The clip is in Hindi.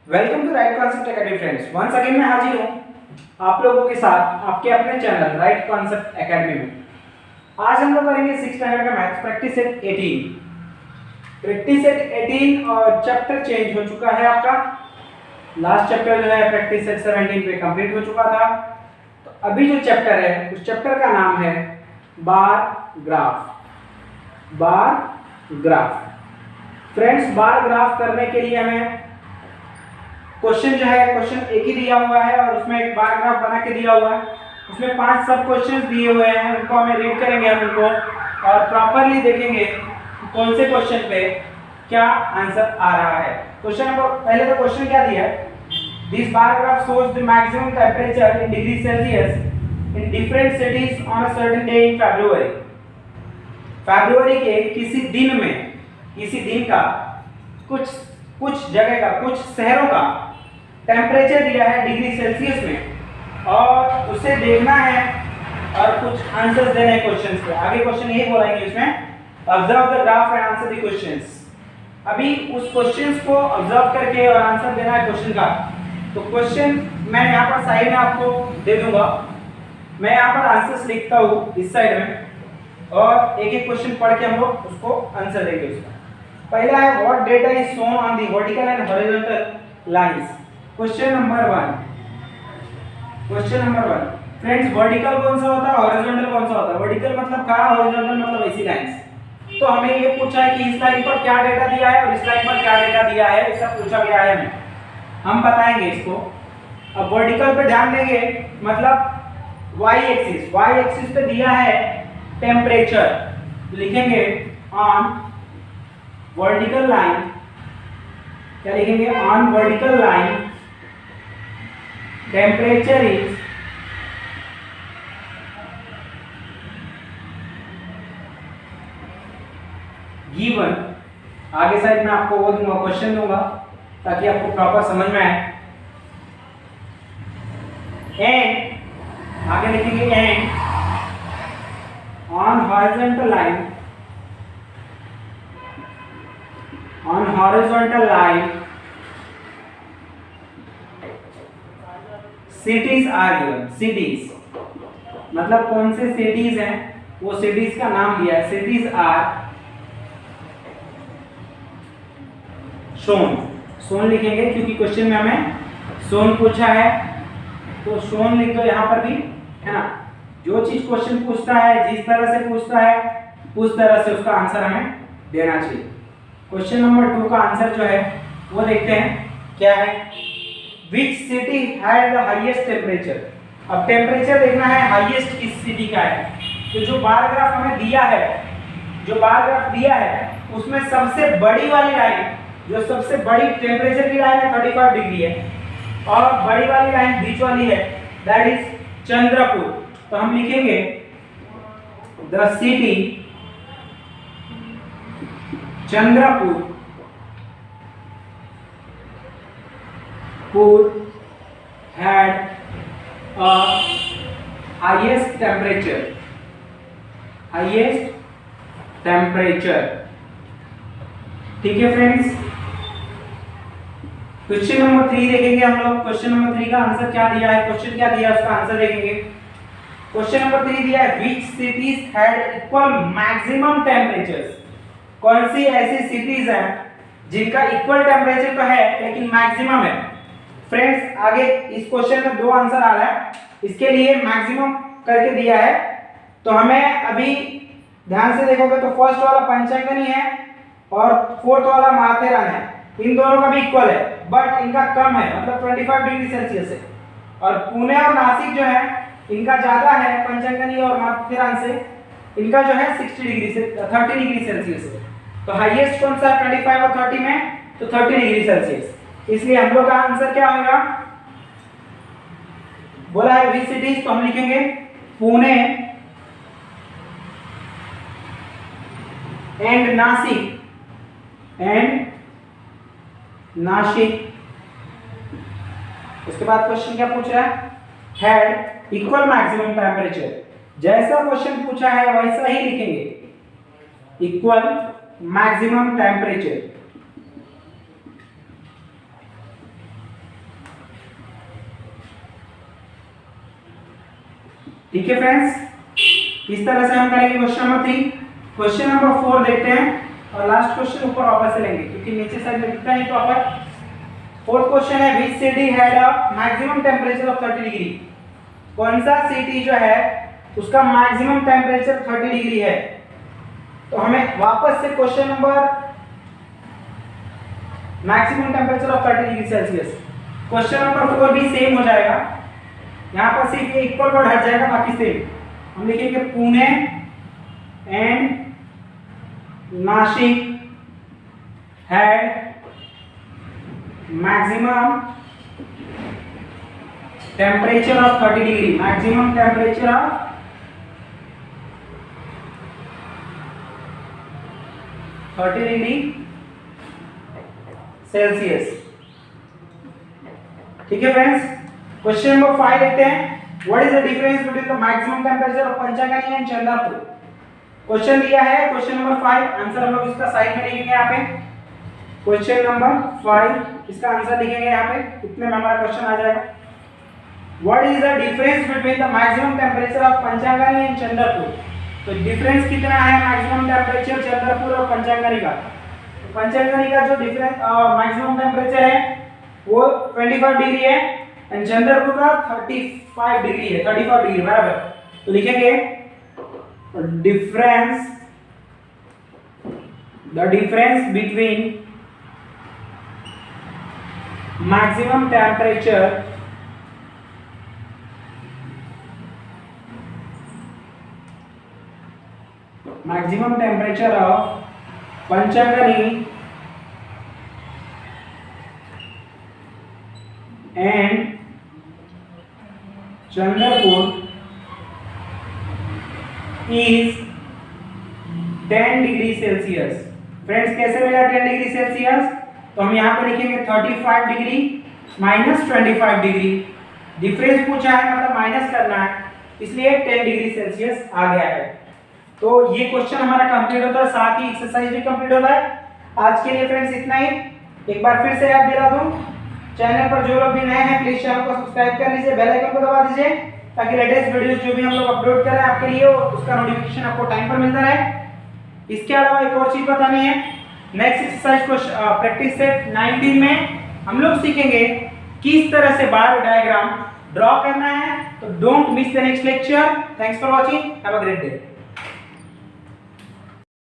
Welcome to Right Concept Academy friends. Once again मैं हाजिर हूँ आप लोगों के साथ आपके अपने चैनल राइट कॉन्सेप्ट एकेडमी में। आज हम लोग करेंगे 6th स्टैंडर्ड का maths practice set 18। Practice set 18 और चैप्टर चेंज हो चुका है आपका। लास्ट चैप्टर जो है प्रैक्टिस सेट 17 पे कंप्लीट हो चुका था। तो अभी जो चैप्टर है उस चैप्टर का नाम है bar graph. Bar graph friends, bar graph करने के लिए हमें क्वेश्चन जो है क्वेश्चन एक ही दिया हुआ है और उसमें एक बार ग्राफ बना के दिया हुआ है। उसमें 5 सब क्वेश्चंस दिए हुए हैं, उनको हमें रीड करेंगे हम उनको और प्रॉपर्ली देखेंगे कौन से क्वेश्चन पे क्या आंसर आ रहा है। क्वेश्चन नंबर पहले तो क्वेश्चन क्या दिया है, this bar graph shows the maximum temperature in degree Celsius in different cities on a certain day in February. फरवरी के किसी दिन का कुछ जगह का कुछ शहरों का टेम्परेचर दिया है डिग्री सेल्सियस में और उसे देखना है और कुछ आंसर्स देने हैं क्वेश्चंस के। आगे क्वेश्चन यही बोलेंगे इसमें observe the graph and answer the questions. अभी उस क्वेश्चंस को ऑब्जर्व करके और आंसर देना है क्वेश्चन का। तो क्वेश्चन मैं यहाँ पर साइड में आपको दे दूंगा, मैं यहाँ पर आंसर्स लिखता हूँ इस साइड में और एक एक क्वेश्चन पढ़ के हम लोग उसको आंसर देंगे उसका। पहला है what data is shown on the vertical and horizontal lines. Question number 1 friends, vertical कौन सा होता है, हॉरिजॉन्टल कौन सा होता है। वर्टिकल मतलब कहाँ, हॉरिजॉन्टल मतलब ऐसी लाइंस। तो हमें ये पूछा है कि इस लाइन पर क्या डेटा दिया है और इस लाइन पर क्या डेटा दिया है, ऐसा पूछा गया है हमें। हम बताएंगे इसको। अब वर्टिकल पे ध्यान देंगे मतलब y एक्सिस पे दिया है टेम्परेचर, लिखेंगे ऑन वर्टिकल लाइन। क्या लिखेंगे, on vertical line temperature is given. आगे साइड में आपको वो दूंगा, क्वेश्चन दूंगा ताकि आपको प्रॉपर समझ में आए। एंड आगे लिखेंगे and on horizontal line cities are given. Cities मतलब कौन से सिटीज हैं, वो सिटीज का नाम दिया है। सिटीज आर शोन लिखेंगे क्योंकि क्वेश्चन में हमें शोन पूछा है तो शोन लिख दो यहाँ पर भी, है ना। जो चीज क्वेश्चन पूछता है, जिस तरह से पूछता है उस तरह से उसका आंसर हमें देना चाहिए। क्वेश्चन नंबर 2 का आंसर जो है वो देखते हैं क्या है। Which city had the highest temperature? अब टेम्परेचर देखना है हाईएस्ट किस सिटी का है। तो जो बार ग्राफ हमें दिया है उसमें सबसे बड़ी वाली लाइन, जो सबसे बड़ी टेम्परेचर की लाइन है 35 डिग्री है और बड़ी वाली लाइन बीच वाली है, दैट इज चंद्रपुर। तो हम लिखेंगे the city Chandrapur had a highest temperature। ठीक है फ्रेंड्स, क्वेश्चन नंबर 3 देखेंगे हम लोग। क्वेश्चन नंबर 3 का आंसर क्या दिया है, क्वेश्चन क्या दिया है उसका आंसर देखेंगे। क्वेश्चन नंबर 3 दिया है which cities had equal maximum temperatures। कौन सी ऐसी सिटीज हैं जिनका इक्वल टेम्परेचर तो है लेकिन मैक्सिमम है। फ्रेंड्स आगे इस क्वेश्चन में 2 आंसर आ रहा है, इसके लिए मैक्सिमम करके दिया है। तो हमें अभी ध्यान से देखोगे तो फर्स्ट वाला पंचांगनी है और फोर्थ वाला माथेरान है। इन दोनों का भी इक्वल है बट इनका कम है, मतलब 25 डिग्री सेल्सियस है। और पुणे और नासिक जो है इनका ज्यादा है, पंचांगनी और माथेरान से इनका जो है 30 डिग्री सेल्सियस है। तो हाईएस्ट कौन सा 25 और 30 में, तो 30 डिग्री सेल्सियस। इसलिए हम लोग का आंसर क्या होगा, बोला है विच सिटीज, तो हम लिखेंगे पुणे एंड नासिक। उसके बाद क्वेश्चन क्या पूछ रहा है, हैड इक्वल मैक्सिमम टेम्परेचर। जैसा क्वेश्चन पूछा है वैसा ही लिखेंगे, इक्वल मैक्सिमम टेम्परेचर। ठीक है फ्रेंड्स, इस तरह से हम करेंगे क्वेश्चन नंबर 3। क्वेश्चन नंबर 4 देखते हैं और लास्ट क्वेश्चन ऊपर वापस से लेंगे क्योंकि नीचे साइड में दिखता है प्रॉपर। फोर्थ क्वेश्चन है which city had a maximum temperature of 30 degree. कौन सा सिटी जो है उसका मैक्सिमम टेंपरेचर 30 डिग्री है। तो हमें वापस से question number maximum temperature of 30 degree Celsius, question number 4 भी सेम हो जाएगा। यहाँ पर सिर्फ इक्वल वर्ड हट जाएगा, बाकी सेम। हम लिखेंगे Pune and Nashik had maximum temperature of 30 degree, maximum temperature of 30 degree Celsius। ठीक है फ्रेंड्स, क्वेश्चन नंबर 5 देखते हैं। What is the difference between the maximum temperature of Panchgani and Chandrapur. Question दिया है क्वेश्चन नंबर 5, आंसर हम लोग इसका साइड में लिखेंगे यहाँ पे। क्वेश्चन नंबर 5 इसका आंसर लिखेंगे यहाँ पे, इतने में हमारा क्वेश्चन आ जाएगा। What is the difference between the maximum temperature of Panchgani and Chandrapur. तो डिफरेंस कितना है मैक्सिमम टेंपरेचर चंद्रपुर और पंचागनी का। तो पंचागनी का जो डिफरेंस मैक्सिमम टेंपरेचर है वो 25 डिग्री है एंड चंद्रपुर का 35 डिग्री है, 35 डिग्री बराबर। तो लिखेंगे difference, the difference between maximum temperature of Panchagani and Chandrapur is 10 degree Celsius. Friends कैसे मिला 10 डिग्री सेल्सियस। तो हम यहाँ पे लिखेंगे 35 डिग्री माइनस 25 डिग्री। डिफरेंस पूछा है मतलब माइनस करना है, इसलिए 10 डिग्री सेल्सियस आ गया है। तो ये क्वेश्चन हमारा कंप्लीट होता है, साथ ही एक्सरसाइज भी कंप्लीट होता है। आज के लिए फ्रेंड्स इतना ही। एक बार फिर से याद दिला दूं, चैनल पर जो लोग भी नए हैं प्लीज चैनल को सब्सक्राइब कर लीजिए, बेल आइकन को दबा दीजिए ताकि लेटेस्ट वीडियोस जो भी हम लोग अपलोड करें आपके लिए उसका नोटिफिकेशन आपको टाइम पर मिलता रहे। इसके अलावा एक और चीज बतानी है, नेक्स्ट एक्सरसाइज प्रैक्टिस सेट 19 में हम लोग सीखेंगे किस तरह से बार डायग्राम ड्रॉ करना है। तो don't miss the next lecture. Thanks for watching, have a great day.